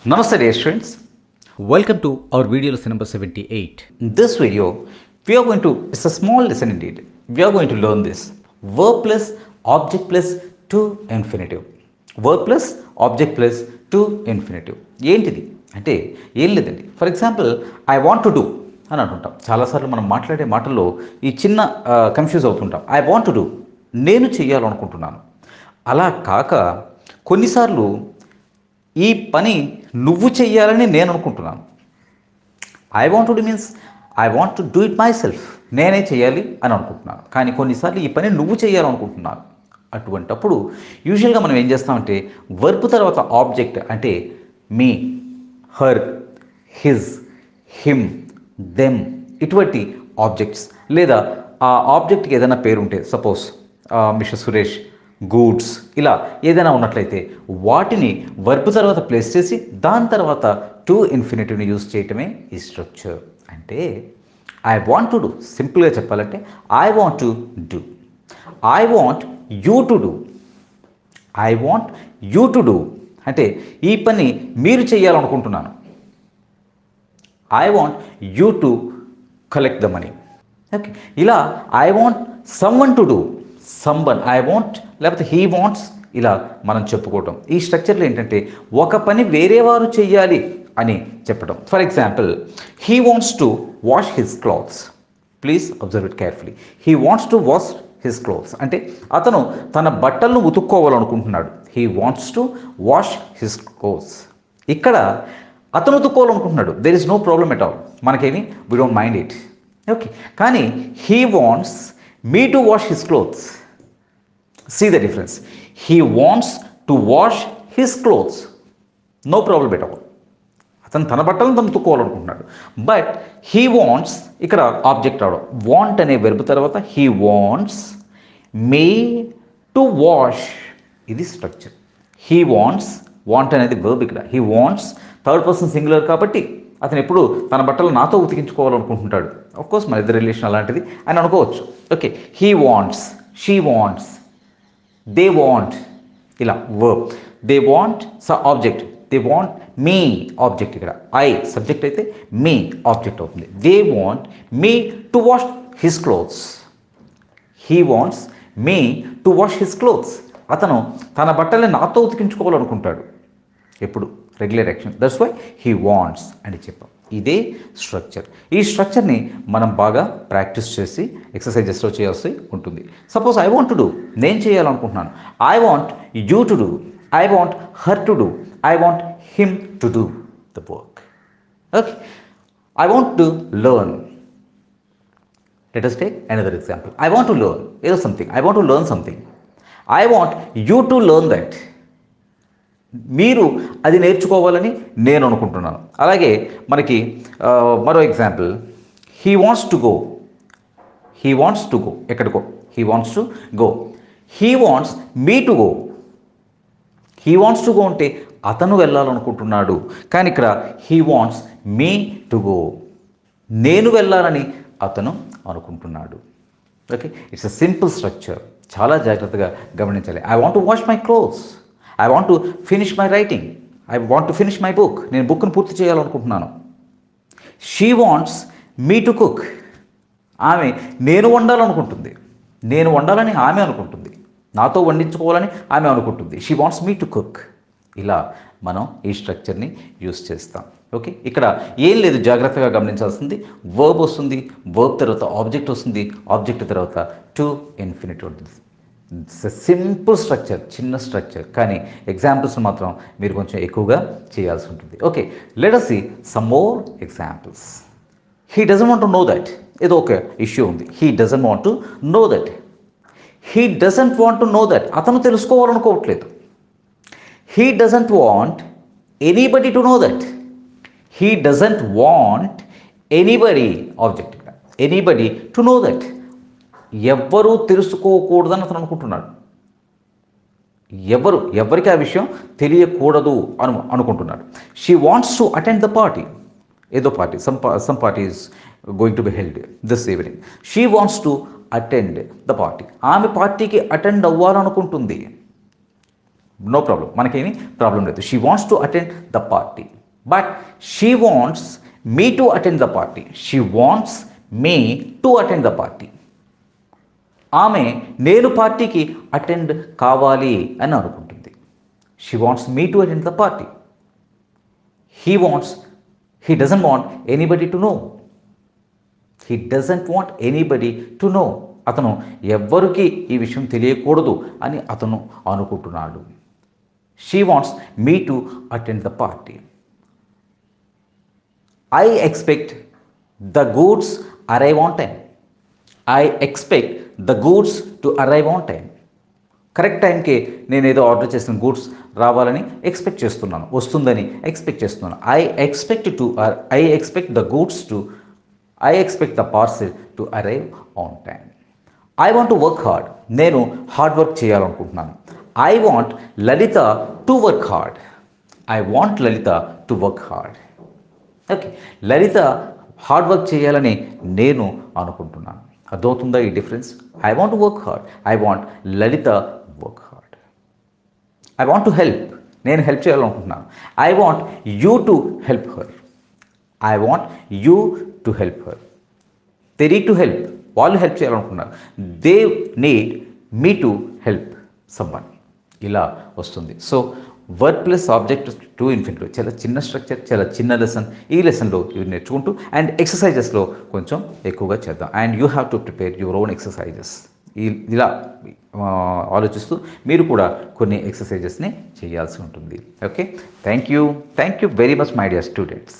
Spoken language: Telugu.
Namaste dear students. Welcome to our video lesson number 78. In this video, it's a small lesson indeed. We are going to learn this verb plus object plus to infinitive. Verb plus object plus to infinitive. ఏంటిది అంటే ఏం లేదండి. For example I want to do అని అంటుంటాం. చాలాసార్లు మనం మాట్లాడే మాటల్లో ఈ చిన్న కన్ఫ్యూజ్ అవుతుంటాం. ఐ వాంట్ టు డూ, నేను చేయాలనుకుంటున్నాను. అలా కాక కొన్నిసార్లు ఈ పని నువ్వు చెయ్యాలని నేను అనుకుంటున్నాను. I want to do means I want to do it my self, నేనే చేయాలి అని అనుకుంటున్నాను. కానీ కొన్నిసార్లు ఈ పని నువ్వు చేయాలనుకుంటున్నాను. అటువంటప్పుడు యూజువల్గా మనం ఏం చేస్తామంటే వర్బ్ తర్వాత ఆబ్జెక్ట్ అంటే మీ, హర్, హిజ్, హిమ్, దెమ్ ఇటువంటి ఆబ్జెక్ట్స్ లేదా ఆ ఆబ్జెక్ట్కి ఏదైనా పేరు ఉంటే సపోజ్ మిస్టర్ సురేష్, గూడ్స్ ఇలా ఏదైనా ఉన్నట్లయితే వాటిని వర్బ్ తర్వాత ప్లేస్ చేసి దాని తర్వాత టు ఇన్ఫినిటివ్ని యూజ్ చేయటమే ఈ స్ట్రక్చర్. అంటే ఐ వాంట్ టు డూ, సింపుల్గా చెప్పాలంటే I want to do, I want you to do, I want you to do అంటే ఈ పని మీరు చేయాలనుకుంటున్నాను. I want you to collect the money. Okay, ఇలా I want someone to do, someone, I want లేకపోతే హీ వాంట్స్ ఇలా మనం చెప్పుకోవటం. ఈ స్ట్రక్చర్లో ఏంటంటే ఒక పని వేరే వారు చెయ్యాలి అని చెప్పడం. For example he wants to wash his clothes. Please observe it carefully. He wants to wash his clothes అంటే అతను తన బట్టలను ఉతుక్కోవాలనుకుంటున్నాడు. He wants to wash his clothes. ఇక్కడ అతను ఉతుక్కోవాలనుకుంటున్నాడు. There is no problem at all, మనకేమి we don't mind it. Okay, కానీ he wants me to wash his clothes. See the difference. He wants to wash his clothes. No problem at all. అతను తన బట్టలను తను ఉతుక్కోవాలనుకుంటున్నాడు. బట్ హీ వాంట్స్ ఇక్కడ ఆబ్జెక్ట్ రావడం. వాంట్ అనే వెర్బ్ తర్వాత he wants May to wash, ఇది స్ట్రక్చర్. హీ వాంట్స్, వాంట్ అనేది వెర్బ్ ఇక్కడ. He wants third person singular కాబట్టి అతను ఎప్పుడు తన బట్టలు నాతో ఉతికించుకోవాలనుకుంటుంటాడు. ఆఫ్కోర్స్ మన ఇద్దరు రిలేషన్ అలాంటిది అని అనుకోవచ్చు. Okay, he wants, she wants, they want ఇలా verb. They want object, they want me object. ఇక్కడ ఐ సబ్జెక్ట్ అయితే మీ ఆబ్జెక్ట్ అవుతుంది. They want me to wash his clothes. He wants me to wash his clothes. అతను తన బట్టల్ని నాతో ఉతికించుకోవాలనుకుంటాడు. ఎప్పుడు regular action. That's why he wants అని చెప్పాం. ఇదే స్ట్రక్చర్. ఈ స్ట్రక్చర్ని మనం బాగా ప్రాక్టీస్ చేసి ఎక్సర్సైజెస్లో చేయాల్సి ఉంటుంది. Suppose I want to do, నేను చేయాలనుకుంటున్నాను. I want you to do, I want her to do, I want him to do the work. Okay, I want to learn. Let us take another example. I want to learn ఏదో something. I want to learn something. I want you to learn that. మీరు అది నేర్చుకోవాలని నేను అనుకుంటున్నాను. అలాగే మనకి మరో example he wants to go. He wants to go, ఎక్కడికో. He wants to go. He wants me to go. He wants to go అంటే అతను వెళ్ళాలనుకుంటున్నాడు. కానీ ఇక్కడ he wants me to go, నేను వెళ్ళాలని అతను అనుకుంటున్నాడు. Okay, it's a simple structure. చాలా జాగ్రత్తగా గమనించాలి. I want to wash my clothes, I want to finish my writing, I want to finish my book. నేను బుక్ను పూర్తి చేయాలనుకుంటున్నాను. She wants me to cook. ఆమె నేను వండాలనుకుంటుంది. నేను వండాలని ఆమె అనుకుంటుంది. నాతో వండించుకోవాలని ఆమె అనుకుంటుంది. She wants me to cook. ఇలా మనం ఈ స్ట్రక్చర్ని యూస్ చేస్తాం. ఓకే, ఇక్కడ ఏం లేదు, జాగ్రత్తగా గమనించాల్సింది వర్బ్ వస్తుంది, వర్బ్ తర్వాత ఆబ్జెక్ట్ వస్తుంది, ఆబ్జెక్ట్ తర్వాత టు ఇన్ఫినిటివ్ ఉంటుంది. ఇట్స్ ఎ సింపుల్ స్ట్రక్చర్, చిన్న స్ట్రక్చర్. కానీ ఎగ్జాంపుల్స్ మాత్రం మీరు కొంచెం ఎక్కువగా చేయాల్సి ఉంటుంది. Okay, let us see some more examples. He doesn't want to know that. ఏదో ఒక ఇష్యూ ఉంది. He doesn't want to know that. He doesn't want to know that. అతను తెలుసుకోవాలనుకోవట్లేదు. He doesn't want anybody to know that. He doesn't want anybody, object, anybody to know that. ఎవ్వరూ తెలుసుకోకూడదని అతను అనుకుంటున్నాడు. ఎవరికి ఆ విషయం తెలియకూడదు అనుకుంటున్నాడు. She wants to attend the party. ఏదో party, some party is going to be held this evening. She wants to attend the party. ఆమె పార్టీకి అటెండ్ అవ్వాలనుకుంటుంది. నో ప్రాబ్లం, మనకేమీ ప్రాబ్లం లేదు. She wants to attend the party, but she wants me to attend the party. She wants me to attend the party. ఆమె నేను పార్టీకి అటెండ్ కావాలి అని అనుకుంటుంది. She wants me to attend the party. He doesn't want anybody to know. He doesn't want anybody to know. అతను ఎవ్వరికి ఈ విషయం తెలియకూడదు అని అతను అనుకుంటున్నాడు. She wants me to attend the party. I expect the goods arrive on time. I expect the goods to arrive on time. Correct టైంకి నేను ఏదో ఆర్డర్ చేసిన గూడ్స్ రావాలని ఎక్స్పెక్ట్ చేస్తున్నాను, వస్తుందని ఎక్స్పెక్ట్ చేస్తున్నాను. I expect the parcel to arrive on time. I want to work hard. నేను హార్డ్ వర్క్ చేయాలనుకుంటున్నాను. I want Lalitha to work hard. I want Lalitha to work hard. Okay, Lalitha hard work చేయాలని నేను అనుకుంటున్నాను. అర్థమవుతుందా ఈ difference? I want to work hard, I want Lalitha work hard. I want to help. నేను హెల్ప్ చేయాలనుకుంటున్నాను. I want you to help her. I want you to help her. They need to help. వాళ్ళు హెల్ప్ చేయాలనుకుంటున్నారు. They need me to help someone. ఇలా వస్తుంది. So word plus object to infinitive చాలా చిన్న స్ట్రక్చర్, చాలా చిన్న లెసన్. ఈ లెసన్లో ఇవి నేర్చుకుంటూ అండ్ ఎక్సర్సైజెస్లో కొంచెం ఎక్కువగా చేద్దాం. And you have to prepare your own exercises. ఇలా ఆలోచిస్తూ మీరు కూడా కొన్ని ఎక్సర్సైజెస్ని చేయాల్సి ఉంటుంది. Okay, thank you very much my dear students.